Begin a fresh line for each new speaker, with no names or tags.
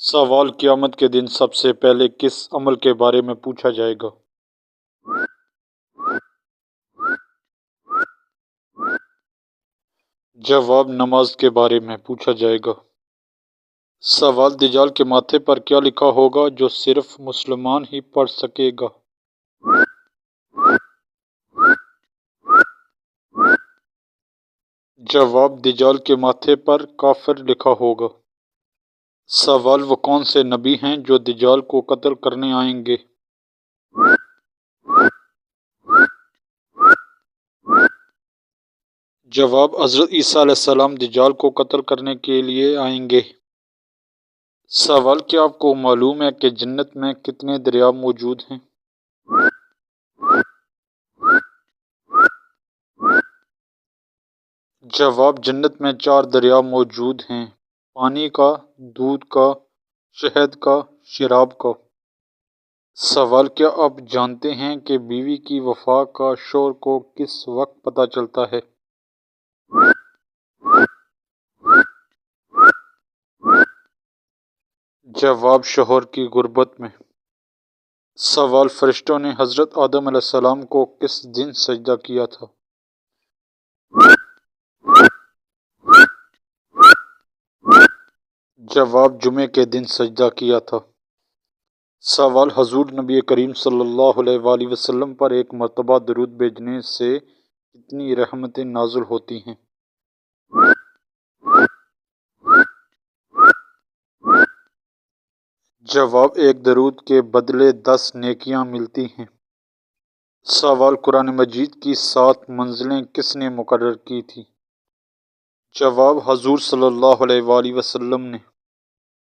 سوال قیامت کے دن سب سے پہلے کس عمل کے بارے میں پوچھا جائے گا؟ جواب نماز کے بارے میں پوچھا جائے گا۔ سوال دجال کے ماتھے پر کیا لکھا ہوگا جو صرف مسلمان ہی پڑھ سکے گا؟ جواب دجال کے ماتھے پر کافر لکھا ہوگا۔ سوال وہ کون سے نبی ہیں جو دجال کو قتل کرنے آئیں گے؟ جواب حضرت عیسیٰ علیہ السلام دجال کو قتل کرنے کے لیے آئیں گے۔ سوال کیا آپ کو معلوم ہے کہ جنت میں کتنے دریا موجود ہیں؟ جواب جنت میں 4 دریا موجود ہیں، پانی کا، دودھ کا، شہد کا، شراب کا۔ سوال کیا آپ جانتے ہیں کہ بیوی کی وفا کا شوہر کو کس وقت پتہ چلتا ہے؟ جواب شوہر کی غربت میں۔ سوال فرشتوں نے حضرت آدم علیہ السلام کو کس دن سجدہ کیا تھا؟ جواب جمعے کے دن سجدہ کیا تھا۔ سوال حضور نبی کریم صلی اللہ علیہ وآلہ وسلم پر ایک مرتبہ درود بھیجنے سے کتنی رحمتیں نازل ہوتی ہیں؟ جواب ایک درود کے بدلے 10 نیکیاں ملتی ہیں۔ سوال قرآن مجید کی 7 منزلیں کس نے مقرر کی تھیں؟ جواب حضور صلی اللہ علیہ وآلہ وسلم نے۔